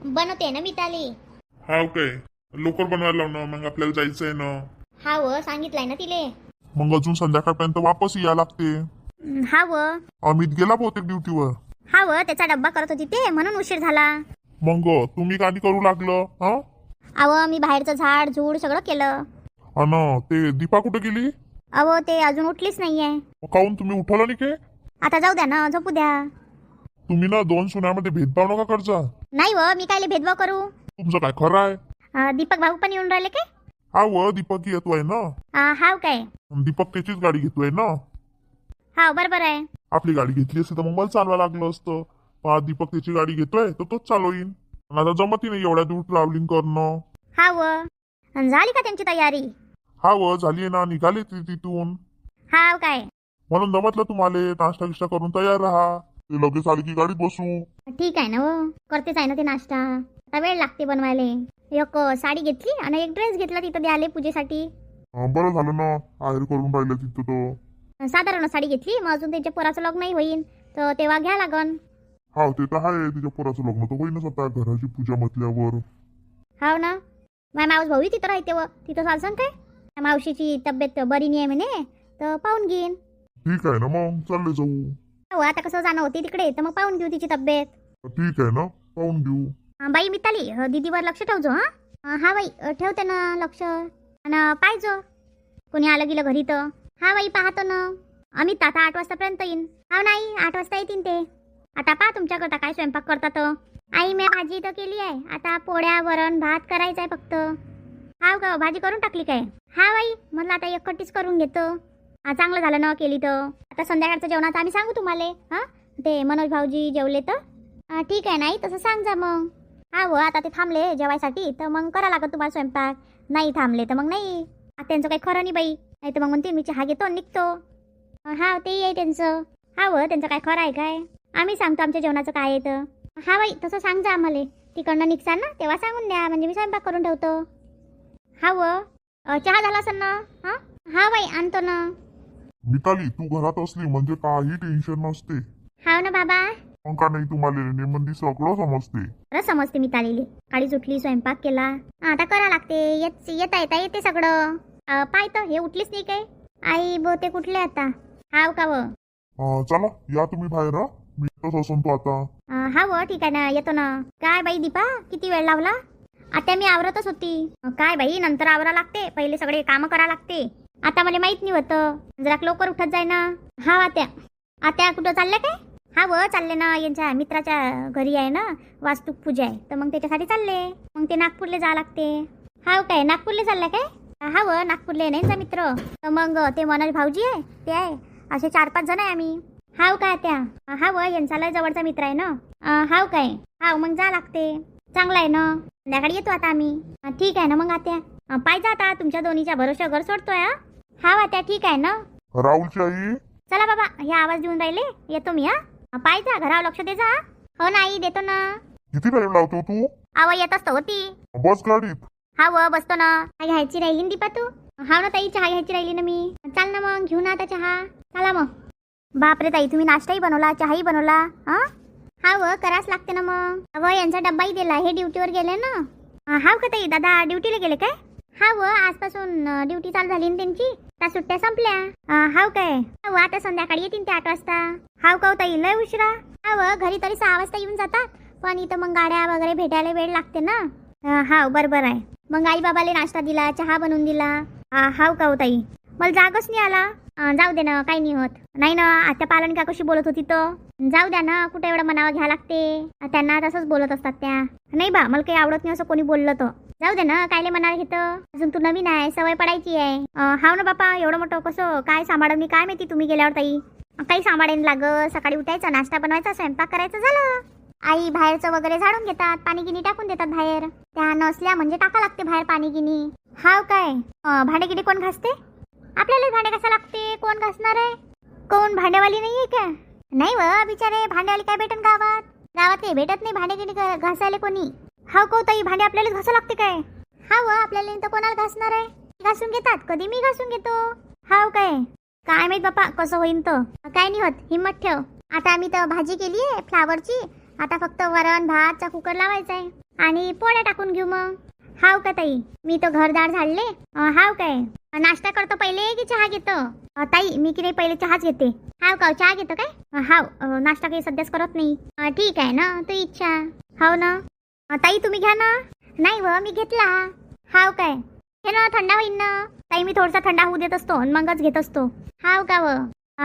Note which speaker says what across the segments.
Speaker 1: बनवते ना मिताली.
Speaker 2: हाव काय? लवकर बनवायला लाव ना, मग आपल्याला जायचंय ना.
Speaker 1: हाव सांगितलंय ना तिले.
Speaker 2: मग अजून संध्याकाळपर्यंत वापस या लागते.
Speaker 1: हाव
Speaker 2: अमित गेला बहुतेक ड्युटीवर.
Speaker 1: हाव त्याचा डब्बा करत होती ते म्हणून उशीर झाला.
Speaker 2: मग तुम्ही कधी करू लागलं हा?
Speaker 1: अव मी बाहेरचं झाड झूड सगळं केलं.
Speaker 2: अन ते दीपा कुठे गेली?
Speaker 1: अव ते अजून उठलीच नाहीये.
Speaker 2: काहून तुम्ही उठवलं नाही काय?
Speaker 1: आता जाऊ द्या ना, झोपू द्या.
Speaker 2: तुम्ही ना दोन सुन्यामध्ये भेदभाव नका करजा.
Speaker 1: नाही व मी कायले भेदभाव करू.
Speaker 2: तुमचं काय खरं आहे?
Speaker 1: दीपक भाऊ पण येऊन राहिले काय?
Speaker 2: हा व दीपक येतोय ना.
Speaker 1: हाव काय?
Speaker 2: दीपक त्याचीच गाडी घेतोय ना.
Speaker 1: हाव बरोबर आहे.
Speaker 2: आपली गाडी घेतली असती तर मग मला चालवायला लागलं असतं. दीपक त्याची गाडी घेतोय तर तोच चालवईन. आता जमती नाही एवढ्या दूर ट्रॅव्हलिंग करणं.
Speaker 1: हाव अन झाली का त्यांची तयारी?
Speaker 2: हा व झाली ना, निघाले तिथून.
Speaker 1: हाव काय?
Speaker 2: म्हणून जमतलं तुम्हाला नाश्ता गिष्टा करून तयार राहा. ते लगेच आली की गाडीत बसू.
Speaker 1: ठीक आहे ना व, करतेच आहे ना ते नाश्ता. आता वेळ लागते बनवायला. एक साडी घेतली आणि एक ड्रेस घेतला तिथं द्याले पूजेसाठी.
Speaker 2: बरं झालं ना, आहेर करून राहिलं तिथं तर.
Speaker 1: साधारण साडी घेतली, मग अजून त्यांच्या पोराचं लग्नही होईल तर तेव्हा घ्या लागन.
Speaker 2: हा ते तर आहे, तिच्या पोराचं लग्न तर होईनच आता घराची पूजा म्हटल्यावर.
Speaker 1: हाव ना, माझ्या मावस भाऊ तिथं राहते व तिथं चालसन काय? मावशीची तब्येत बरी नाही आहे म्हणे तर पाहून घेईन.
Speaker 2: ठीक आहे ना, मग चालले जाऊ.
Speaker 1: हो आता कसं जाणं होते तिकडे तर मग पाहून घेऊ तिची तब्येत.
Speaker 2: ठीक आहे ना, पाहून घेऊ.
Speaker 1: बाई मिताली दीदीवर लक्ष ठेवजो. हा बाई ठेवते ना लक्ष. आणि पाहिजो कोणी आलं गेलं घरी तर. हा बाई पाहतो ना. अमित आता 8 वाजतापर्यंत येईन. हा नाही 8 वाजता येतील ते. आता पहा तुमच्याकरता काय स्वयंपाक करतात. आई मी भाजी तर केली आहे, आता पोळ्या वरण भात करायचं आहे फक्त. हाव का भाजी करून टाकली काय? हा बाई म्हटलं आता एकखट्टीच करून घेतो. चांगलं झालं ना केली तर. आता संध्याकाळचं जेवणाचं आम्ही सांगू तुम्हाला. हां ते मनोज भाऊजी जेवले तर ठीक आहे. नाही तसं सांग जा मग. हा व आता ते थांबले जेवायसाठी तर मग करा लागत तुम्हाला स्वयंपाक. नाही थांबले तर मग नाही. आता त्यांचं काही खरं नाही बाई. नाही तर मग म्हणते मी चहा घेतो निघतो. हा तेही आहे त्यांचं. हा व त्यांचं काय खरं आहे काय? आम्ही सांगतो आमच्या जेवणाचं काय आहे तर. हा बाई तसं सांग जा आम्हाला. तिकडनं निघसान ना तेव्हा सांगून द्या, म्हणजे मी स्वयंपाक करून ठेवतो. हा व चहा झाला असेल ना? हां हा बाई आणतो ना.
Speaker 2: मिताली तू घरात असली म्हणजे काही टेन्शन नसते.
Speaker 1: हाव ना बाबा.
Speaker 2: मग का नाही तुम्हाला नेमंदी सगळं समजते.
Speaker 1: खरं समजते मितालीले. काळी सुटली स्वयंपाक केला आता करा लागते. येता येते सगळं. पाहतो हे उठलीच नाही काय? आई बोते कुठले आता? हाव का व?
Speaker 2: चला या तुम्ही बाहेर. मी इथंच असून तो आता.
Speaker 1: हा व ठीक आहे ना येतो ना. काय बाई दीपा किती वेळ लावला? आता मी आवरतच होती. काय बाई नंतर आवरा लागते, पहिले सगळे कामं करा लागते. आता मला माहित नाही होतं, जरा लवकर उठत जाय ना. हा आत्या कुठं चालल्या काय? हा व चालले ना, यांच्या मित्राच्या घरी आहे ना वास्तू पूजा आहे तर मग त्याच्यासाठी चालले. मग ते नागपूरला जा लागते. हाव काय नागपूरला चालल्या काय? हा व नागपूरला नाही जा मित्र. तर मग ते मनोज भाऊजी आहे ते आहे, असे 4-5 जण आहे आम्ही. हाव काय त्या? हा व यांचा लय जवळचा मित्र आहे ना. हाव काय? हाव मग जा लागते. चांगलं आहे ना. संध्याकाळी येतो आता आम्ही. ठीक आहे ना मग आत्या. पाहिजे आता तुमच्या दोन्हीच्या भरोशा घर सोडतोय. हा आत्या ठीक आहे ना.
Speaker 2: राहुलची आई.
Speaker 1: चला बाबा हे आवाज देऊन राहिले येतो मी. पाहिजे घरावर लक्ष दे जा. हो ना आई देतो ना.
Speaker 2: किती टाइम लावतो तू?
Speaker 1: येत असतो होती.
Speaker 2: बस गाडीत.
Speaker 1: हा व बसतो ना. काय घ्यायची राहिली दीपा तू? हाव ना ताई चहा घ्यायची राहिली ना मी. चाल ना मग घेऊ ना आता चहा. चला मग. बापरे ताई तुम्ही नाश्ताही बनवला चहाही बनवला. हा व कराच लागते ना मग. यांचा डब्बाही दिला, हे ड्युटीवर गेले ना. हाव का ताई दादा ड्युटीला गेले काय? हा व आजपासून ड्युटी चालू झाली ना त्यांची. त्या सुट्ट्या संपल्या. हाव काय? व आता संध्याकाळी येतील ते 8 वाजता. हाव का ताई लय उशिरा? हा व घरी तरी 6 वाजता येऊन जातात, पण इथं मग गाड्या वगैरे भेटायला वेळ लागते ना. हाव बरोबर आहे. मग आई बाबाले नाश्ता दिला, चहा बनवून दिला. हाव का ताई मला जागच नाही आला. जाऊ दे ना काही नाही होत. नाही ना आता पालन का कशी बोलत होती तर. जाऊ द्या ना कुठे एवढं मनावर घ्या लागते. त्यांना तसंच बोलत असतात त्या. नाही बा मला काही आवडत नाही असं कोणी बोललं तर. जाऊ दे ना कायले मनावर घेतं. अजून तू नवीन आहे सवय पडायची आहे. हाव ना बापा एवढं मोठं कसं काय सांभाळून मी काय माहिती तुम्ही गेल्यावर ताई. काही सांभाळेन लागत. सकाळी उठायचा नाश्ता बनवायचा स्वयंपाक करायचं झालं. आई बाहेरचं वगैरे झाडून घेतात, पाणी गिनी टाकून देतात बाहेर. त्या नसल्या म्हणजे टाका लागते बाहेर पाणी गिनी. हाव काय? भांडे गिनी कोण घासते? आपल्याला भांडे घासा लागते. कोण घासणार आहे? कोण भांडेवाली नाहीये का? नाही व बिचारे भांडेवाली काय भेटन गावात. गावात काही भेटत नाही भांडे गिनी घासायला कोणी. हाव को ताई भांडे आपल्याला घासा लागते काय? हाव आपल्याला तर कोणाला घासणार आहे? घासून घेतात, कधी मी घासून घेतो. हाव काय माहित बापा कसं होईन तर. काय नाही होत हिम्मत ठेव. आता आम्ही तर भाजी केली आहे फ्लावरची. आता फक्त वरण भातचा कुकर लावायचा आहे. आणि पोळ्या टाकून घेऊ मग. हाव का ताई? मी तर घरदार झाडले. हाव काय? नाश्ता करतो पहिले की चहा घेतो? ताई मी की नाही पहिले चहाच घेते. हाव का? चहा घेतो काय? हाव, नाश्ता काही सध्याच करत नाही. ठीक आहे ना, तू इच्छा. हाव ना. ताई तुम्ही घ्या ना. नाही व मी घेतला. हाव काय? हे ना थंडा होईन ना ताई, मी थोडासा थंडा होऊ देत असतो आणि मगच घेत असतो. हाव का व?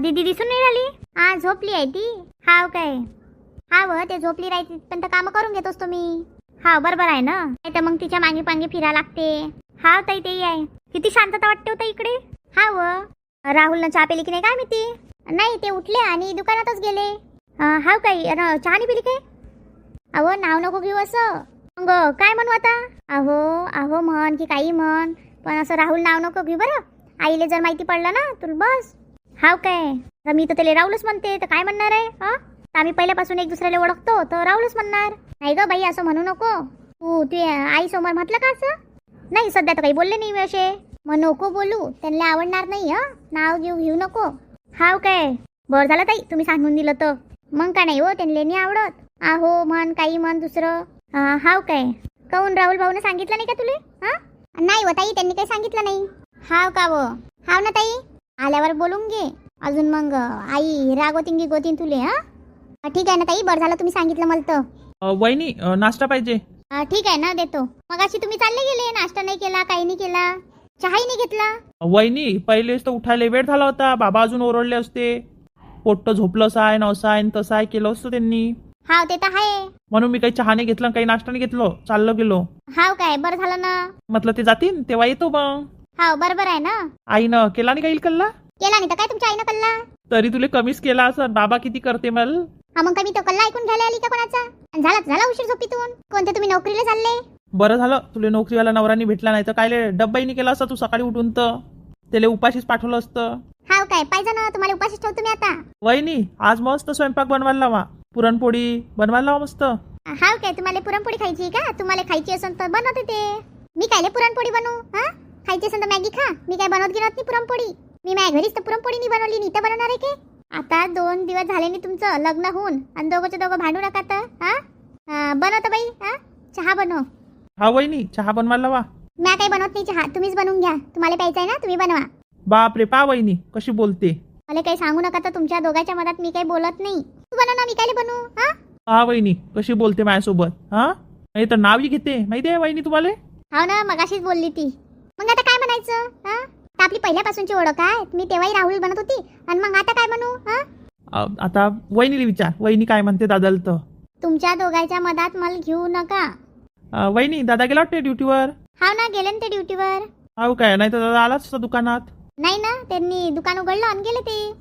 Speaker 1: दीदी दिसून नाही राहिली? झोपली आहे ती. हाव काय? हाव ते झोपली राहते पण तर कामं करून घेत असतो मी. हाव बरोबर आहे ना, नाही तर मग तिच्या मागे पांगे फिरा लागते. हाव ताई तेही आहे. किती शांतता वाटते होता इकडे. हाव राहुलनं चहा पेली की नाही काय माहिती? नाही ते उठले आणि दुकानातच गेले. हाव काही चहा नाही पिली काय? अहो नाव नको घेऊ असं. मग काय म्हणू आता? अहो अहो म्हण की काही म्हण, पण असं राहुल नाव नको घेऊ बरं. आईले जर माहिती पडलं ना तुला बस. हाव काय? तर मी तर त्याला राहुलच म्हणते तर काय म्हणणार आहे? आम्ही पहिल्यापासून एक दुसऱ्याला ओळखतो तर राहुलच म्हणणार. नाही ग बाई असं म्हणू नको. तू आई समोर म्हटलं का असं? नाही सध्या तर काही बोलले नाही मी असे. मग नको बोलू, त्यांना आवडणार नाही. नाव घेऊ नको. हाव काय? बरं झालं ताई तुम्ही सांगून दिलं तर. मग का नाही हो, त्यांना नाही आवडत. आहो म्हण काही म्हण दुसरं. हाव काय? काऊन राहुल भाऊने सांगितलं नाही का तुले? नाही हो ताई, त्यांनी काही सांगितलं नाही. हाव का व? हाव ना ताई, आल्यावर बोलून घे. अजून मग आई गोतीन तुले. ठीक आहे ना ताई, बरं झालं तुम्ही सांगितलं मला तर.
Speaker 3: वहिनी नाश्ता पाहिजे.
Speaker 1: ठीक आहे ना देतो. मग अशी तुम्ही चालले गेले, नाश्ता नाही केला काही नाही केला, चहाही नाही घेतला.
Speaker 3: वहिनी पहिलेच तर उठायला वेळ झाला होता, बाबा अजून ओरडले असते. पोट्ट झोपलंच आहे नवसा आहे तसं आहे केलं असतं त्यांनी.
Speaker 1: हाव ते तर आहे.
Speaker 3: म्हणून मी काही चहा नाही घेतला काही नाश्ता नाही घेतलो, चाललो गेलो.
Speaker 1: हाव काय? बरं झालं ना.
Speaker 3: म्हटलं ते जातील तेव्हा येतो मग.
Speaker 1: हाव बरोबर आहे ना.
Speaker 3: आईनं केला नाही काही कल्ला?
Speaker 1: केला नाही तर काय तुमच्या आईनं कल्ला?
Speaker 3: तरी तुले कमीच केला असं. बाबा किती करते मला.
Speaker 1: मग काय मी तो कल्ला ऐकून घ्यायला आली का कोणाचा? झाला उशीर झोपीतून. कोणते तुम्ही नोकरीला चालले?
Speaker 3: बरं झालं तुले नोकरीवाला नवरानी भेटला नाही तर काय डब्बाही नाही केला असता तू सकाळी उठून तर. त्याला उपाशीच पाठवलं असतं.
Speaker 1: हाव काय? पाहिजे ना तुम्हाला उपाशीच ठेवतो मी आता.
Speaker 3: वहिनी आज मस्त स्वयंपाक बनवायला लावा, पुरणपोळी बनवायला लावा मस्त.
Speaker 1: हाव काय? तुम्हाला पुरणपोळी खायची का? तुम्हाला खायची असेल तर बनवते ते. मी कायले पुरणपोळी बनवू? खायची असेल तर मॅगी खा. मी काय बनवत गिरत नाही पुरणपोळी. मी माझ्या घरीच तर पुरणपोळी नाही बनवली, नाही तर बनवणार आहे की. आता 2 दिवस झाले नाही तुमचं लग्न होऊन आणि दोघं भांडू नका तर. बनवतो बाई. चहा बनव.
Speaker 3: हा वहिनी चहा बनवायला लावा.
Speaker 1: मी काही बनवत नाही चहा, तुम्हीच बनवून घ्या. तुम्हाला प्यायचा आहे ना, तुम्ही बनवा.
Speaker 3: बापरे पा वहिनी कशी बोलते.
Speaker 1: मला काही सांगू नका तर तुमच्या दोघांच्या मधात मी काही बोलत नाही. तू बनव ना, मी काय बनवू?
Speaker 3: हा वहिनी कशी बोलते माझ्यासोबत. नाही तर नावही घेते माहिती आहे वहिनी तुम्हाला.
Speaker 1: हाव ना मगाशीच बोलली ती. मग आता काय म्हणायचं? तर आपली पहिल्यापासूनची ओळख आहे. मी तेव्हाही राहुल बनत होती आणि मग आता काय बनवू?
Speaker 3: आता वहिनीला विचार वहिनी काय म्हणते दादाला तर.
Speaker 1: तुमच्या दोघांच्या मधात मला घेऊ नका.
Speaker 3: वहिनी दादा गेला वाटते ड्युटीवर.
Speaker 1: हाव ना गेले ना ते ड्युटीवर.
Speaker 3: हाव काय? नाही तर दादा आलाच असता दुकानात.
Speaker 1: नाही ना, त्यांनी दुकान उघडलं आणि गेले ते.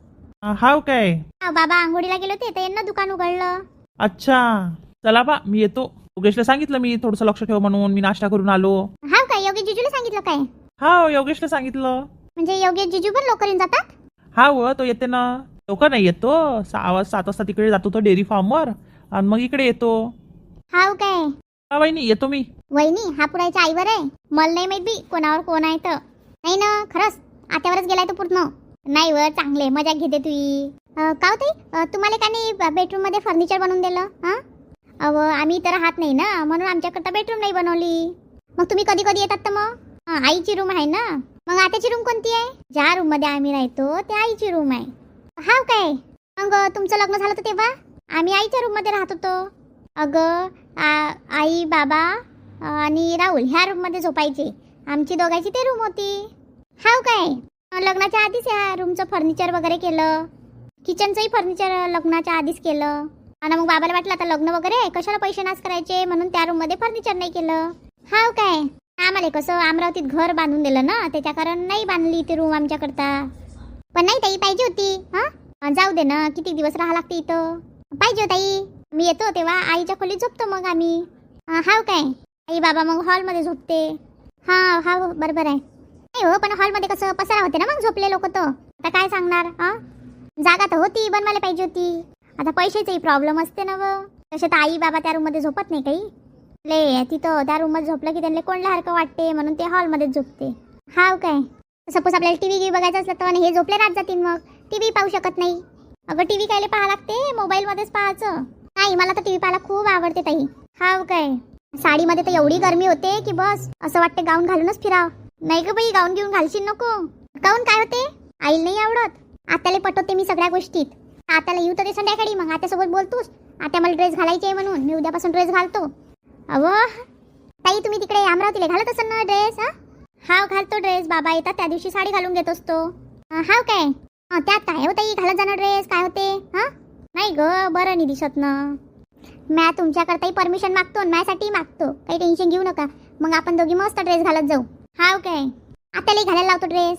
Speaker 3: हाव काय?
Speaker 1: बाबा आंघोळीला गेले होते तर यांना दुकान उघडलं.
Speaker 3: अच्छा चला बा मी येतो. योगेशला सांगितलं मी थोडंसं लक्ष ठेव म्हणून, मी नाश्ता करून आलो.
Speaker 1: हाव काय? योगेश जिजूला सांगितलं काय?
Speaker 3: हा योगेशला सांगितलं.
Speaker 1: म्हणजे योगेश जिजू पण लवकर येऊन जातात?
Speaker 3: हा तो येते ना. लवकर नाही येतो 7 वाजता तिकडे जातो तो डेअरी फार्मवर आणि मग इकडे येतो.
Speaker 1: हाव काय?
Speaker 3: हा वहिनी येतो मी.
Speaker 1: वहिनी हा पुरायच्या आईवर आहे, मला नाही माहित बी कोणावर कोण आहे तर. नाही ना खरंच आत्यावरच गेलाय तो पूर्ण. नाही व चांगले मजा घेते तुई. का होते तुम्हाला का नाही बेडरूम मध्ये फर्निचर बनवून दिलं? अव आम्ही तर राहत नाही ना म्हणून आमच्याकरता बेडरूम नाही बनवली. मग तुम्ही कधी कधी येतात तर मग? आईची रूम आहे ना. मग आत्याची रूम कोणती आहे? ज्या रूम मध्ये आम्ही राहतो ते आईची रूम आहे. हाव काय? मग तुमचं लग्न झालं तर तेव्हा आम्ही आईच्या रूम मध्ये राहत होतो. अगं आई बाबा आणि राहुल ह्या रूम मध्ये झोपायचे. आमची दोघांची ते रूम होती. हाव काय? लग्नाच्या आधीच या रूमचं फर्निचर वगैरे केलं. किचनचंही फर्निचर लग्नाच्या आधीच केलं. आणि मग बाबाला वाटलं आता लग्न वगैरे कशाला पैसे नाश करायचे म्हणून त्या रूम मध्ये फर्निचर नाही केलं. हाव काय? आम्हाला कसं अमरावतीत घर बांधून दिलं ना त्याच्या कारण नाही बांधली ती रूम आमच्याकरता. पण नाही ताई पाहिजे होती. जाऊ दे ना, किती दिवस राहा लागते इथं. पाहिजे ताई. मी येतो तेव्हा आईच्या खोलीत झोपतो मग आम्ही. हाव काय? आई बाबा मग हॉलमध्ये झोपते. हा बरोबर आहे. नाही हो पण हॉलमध्ये कसं पसारा होते ना मग झोपले लोक तर. आता काय सांगणार? जागा तर होती बनवायला पाहिजे होती. आता पैशाचाही प्रॉब्लेम असते ना व. तसे तर आई बाबा त्या रूम मध्ये झोपत नाही काही. ले तिथं त्या रूम मध्ये झोपलं की त्यांना कोणल्यासारखं वाटते म्हणून ते हॉलमध्येच झोपते. हाव काय? सपोज आपल्याला टीव्ही बघायचं असलं तर हे झोपले राहत जातील मग टीव्ही पाहू शकत नाही. अगं टीव्ही कायले पाहा लागते, मोबाईल मध्येच पाहायचं. नाही मला तर टीव्ही पाहायला खूप आवडते ताई. हाव काय? साडीमध्ये तर एवढी गरमी होते की बस असं वाटते गाऊन घालूनच फिराव. नाही ग बाई, गाऊन घेऊन घालशील नको. गाऊन काय होते, आईला नाही आवडत. आत्याला पटवते मी सगळ्या गोष्टीत. आत्याला येऊ तर ते संध्याकाळी, मग आत्यासोबत बोलतोस. आता मला ड्रेस घालायचे आहे म्हणून मी उद्यापासून ड्रेस घालतो. अव ताई, तुम्ही तिकडे अमरावतीला घालत असाल ना ड्रेस? हाव घालतो ड्रेस. बाबा येतात त्या दिवशी साडी घालून घेत असतो. हाव काय? त्यात काय हो ताई, घालत जाणं ड्रेस काय होते? नाही ग, बरं नाही दिसत ना. म्या तुमच्याकरताही परमिशन मागतो आणि माझ्यासाठी मागतो. काही टेन्शन घेऊ नका. मग आपण दोघी मस्त ड्रेस घालत जाऊ. हाव काय? आत्यालाही घालायला लावतो ड्रेस.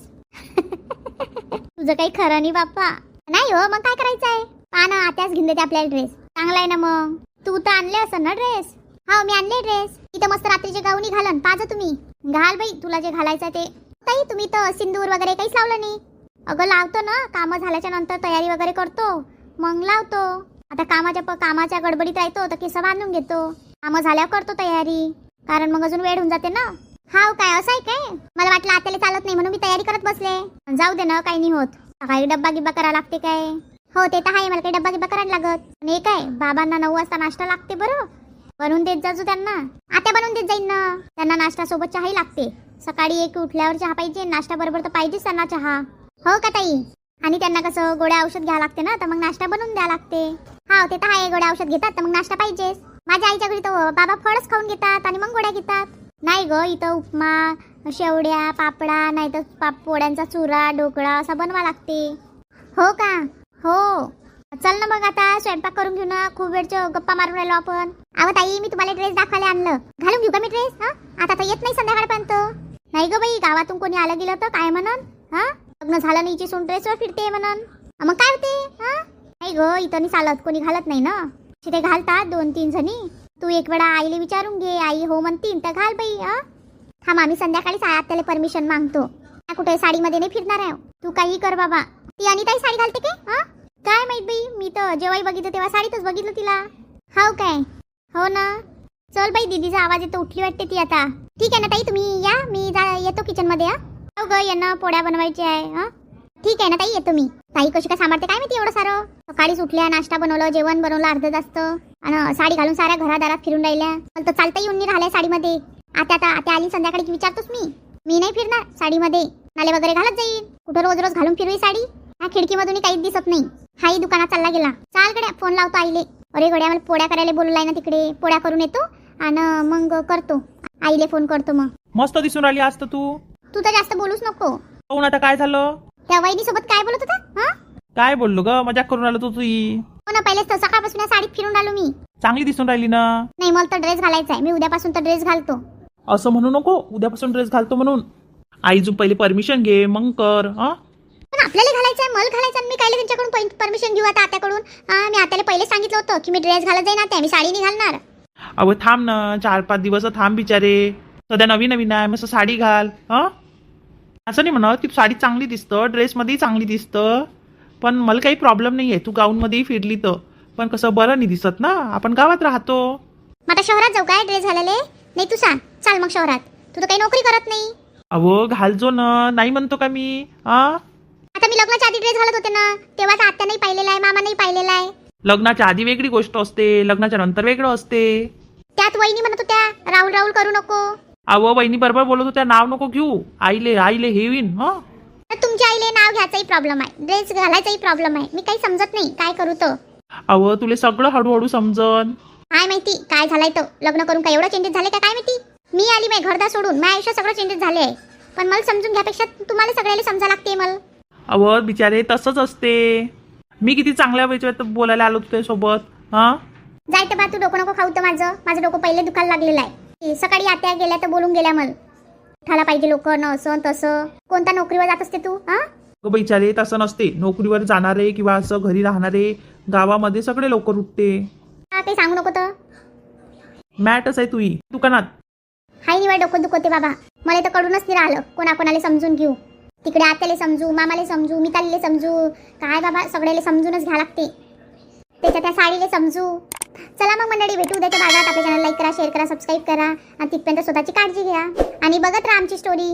Speaker 1: तुझं काही खरं नाही बाप्पा. नाही हो, मग काय करायचं आहे? पहा ना, आत्याच घेऊन देते आपल्याला ड्रेस. चांगला आहे ना मग. तू तर आणले असं ना ड्रेस? हा, मी आणले ड्रेस. इथं मस्त रात्रीचे गाऊनी घालन. पाजा तुम्ही घाल बाई, तुला जे घालायचं ते. ताई, तुम्ही तर सिंदूर वगैरे काहीच लावलं नाही. अगं लावतो ना, कामं झाल्याच्या नंतर तयारी वगैरे करतो, मग लावतो. आता कामाच्या गडबडीत राहतो तर केस बांधून घेतो. कामं झाल्यावर करतो तयारी, कारण मग अजून वेळ होऊन जाते ना. हाव काय, असं आहे काय? मला वाटलं आत्याला चालत नाही म्हणून मी तयारी करत बसले. जाऊ दे ना, काही नाही होत. काही डब्बा गिब्बा करायला लागते काय? हो ते तर आहे, मला काही डब्बा गिब्बा करायला लागत. आणि हे काय, बाबांना 9 वाजता नाश्ता लागते बरं. बनवून देत जाजू त्यांना. आत्या बनवून देत जाईन ना त्यांना. नाश्ता सोबत चहाही लागते. सकाळी एक उठल्यावर चहा पाहिजे, नाश्ता बरोबर तर पाहिजेच त्यांना चहा. हो का ताई? आणि त्यांना कसं गोळ्या औषध घ्यावं लागते ना, तर मग नाश्ता बनवून द्यावं लागते. हा ते तर आहे, गोळ्या औषध घेतात तर मग नाश्ता पाहिजेच. माझ्या आईच्या घरी तर बाबा फळच खाऊन घेतात आणि मग गोळ्या घेतात. नाही ग, इथं उपमा, शेवड्या, पापडा, नाही तर पोळ्यांचा चुरा, ढोकळा असा बनवा लागते. हो का? हो. चल ना मग, आता स्वयंपाक करून घेऊ ना. खूप वेळचं गप्पा मारून राहिलो आपण. अहो ताई, मी तुम्हाला ड्रेस दाखवायला आणलं. घालून घेऊ का मी ड्रेस? आता तर येत नाही संध्याकाळपर्यंत. नाही ग बाई, गावातून कोणी आलं गेलं तर काय म्हणन? लग्न झालं नाही सून ड्रेसवर फिरते म्हणन. मग काय होते? नाही ग, इथं नाही चालत, कोणी घालत नाही ना. तिथे घालतात 2-3 जणी. तू एक वेळा आईला विचारून घे, आई हो म्हणतील तर घाल बाई. थांब, आम्ही संध्याकाळीच आत्याला परमिशन मागतो. कुठे साडीमध्ये नाही फिरणार आहे. तू काही कर बाबा. ती आणि ताई साडी घालते काय? काय माहित बाई, मी तर जेव्हाही बघितलं तेव्हा साडीतच बघितलं तिला. हाव काय? हो ना. चल बाई, दीदीचा आवाज येतो, उठली वाटते ती आता. ठीक आहे ना ताई, तुम्ही या, मी येतो किचन मध्ये. हो ग, यांना पोळ्या बनवायची आहे. ठीक आहे ना ताई, येतो मी. ताई कशी काय सांभाळते काय माहिती एवढं सारं. सकाळीच उठल्या, नाश्ता बनवलं, जेवण बनवलं अर्ध जास्त, आणि साडी घालून साऱ्या घरादारात फिरून राहिल्या. पण तर चालता येऊन नाही राहिल्या साडीमध्ये. आता आली संध्याकाळी की विचारतोस मी नाही फिरणार साडीमध्ये. नाले वगैरे घालत जाईल. कुठं रोज रोज घालून फिरवी साडी? ह्या खिडकीमधून काहीच दिसत नाही. हाही दुकानात चालला गेला. चाल गड्या, फोन लावतो आईले. अरे गड्या, मला पोळ्या करायला बोललाय ना तिकडे. पोळ्या करून येतो आणि मग करतो. आईले फोन करतो मग.
Speaker 3: मस्त दिसून राहिली आज तर तू.
Speaker 1: तू तर जास्त बोलूच नको.
Speaker 3: काहून, आता काय झालं?
Speaker 1: त्या वहिनी सोबत काय बोलत होता?
Speaker 3: काय बोललो ग, मजाक करून राहिलो तू.
Speaker 1: हो ना, पहिलेच तर सकाळपासून या साडीत फिरून राहिलो मी.
Speaker 3: चांगली दिसून राहिली ना.
Speaker 1: नाही, मला तर ड्रेस घालायचा आहे. मी उद्यापासून तर ड्रेस घालतो.
Speaker 3: असं म्हणू नको, उद्यापासून ड्रेस घालतो म्हणून. आईजू पहिले परमिशन घे, मग कर.
Speaker 1: पण आपल्याला घालायचं आहे, मला घालायचं. मी काय त्यांच्याकडून परमिशन घेऊ आता आत्याकडून? मी आत्याला पहिले सांगितलं होतं की मी ड्रेस घालत जाईन आता, मी साडी नाही घालणार.
Speaker 3: अहो थांब ना, 4-5 दिवस थांब बिचारे. सध्या नवीन आहे, मस्त साडी घाल. असं नाही म्हणत की साडी चांगली दिसतं, ड्रेसमध्येही चांगली दिसतं. पण मला काही प्रॉब्लेम नाही आहे, तू गाऊनमध्येही फिरली तर. पण कसं बरं नाही दिसत ना, आपण गावात राहतो.
Speaker 1: मग आता शहरात जाऊ काय ड्रेस घालायला? नाही तू सांग, चाल मग शहरात. तू तर काही नोकरी करत नाही.
Speaker 3: अहो घालजो ना, नाही म्हणतो का मी.
Speaker 1: आता मी लग्नाच्या आधी ड्रेस घालत होते ना, तेव्हा आत्या नाही पाहिलेला आहे, मामा नाही पाहिलेला आहे.
Speaker 3: लग्नाच्या आधी वेगळी गोष्ट असते, लग्नाच्या नंतर वेगळं असते.
Speaker 1: त्यात वहिनी म्हणत होत्या राहुल राहुल करू नको.
Speaker 3: अहो वहिनी बरोबर बोलत होत्या, नाव नको घेऊ. आईले हे होईन.
Speaker 1: तुमच्या आईले नाव घ्यायचाही प्रॉब्लेम आहे, ड्रेस घालायचाही प्रॉब्लेम आहे. मी काही समजत नाही काय करू तर.
Speaker 3: अहो तुले सगळं हळूहळू समजन.
Speaker 1: काय माहिती काय झालंय तो. लग्न करून काय एवढं चेंजेस झाले का काय माहिती. मी आली माझ्या घरदार सोडून, माझ्या आयुष्यात सगळं चेंजेस झाले आहे. पण मला समजून घ्यापेक्षा तुम्हाला सगळ्याला समजा लागते मला.
Speaker 3: अहो बिचारे तसंच असते. मी किती चांगल्या वेळेत बोलायला आलो तुझ्या सोबत.
Speaker 1: जाय तर बा, तू डोकं नको खाऊ तर माझं डोकं पहिले दुखायला लागलेलं आहे. सकाळी आत्या गेल्या तर बोलून गेल्या मला. उठायला पाहिजे लोक न असं तसं. कोणत्या नोकरीवर जात असते तू?
Speaker 3: बिचारे तसं नसते. नोकरीवर जाणारे किंवा असं घरी राहणारे गावामध्ये सगळे लवकर उठते.
Speaker 1: काही सांगू नको तर.
Speaker 3: मॅटच आहे तुही दुकानात.
Speaker 1: हाय निवड डोकं दुखते बाबा. मला तर कळूनच नाही राहिलं कोणाकोणाला समजून घेऊ. तिकडे आत्याला समजू, मामाला समजू, मितालीला समजू. काय बाबा सगळ्याला समजूनच घ्या लागते. त्याच्या त्या साडीला समजू. चला मग मंडळी, भेटू उद्याच्या भागात. आपल्या चॅनल लाईक करा, शेअर करा, सबस्क्राईब करा आणि तिथपर्यंत स्वतःची काळजी घ्या आणि बघत राहा आमची स्टोरी.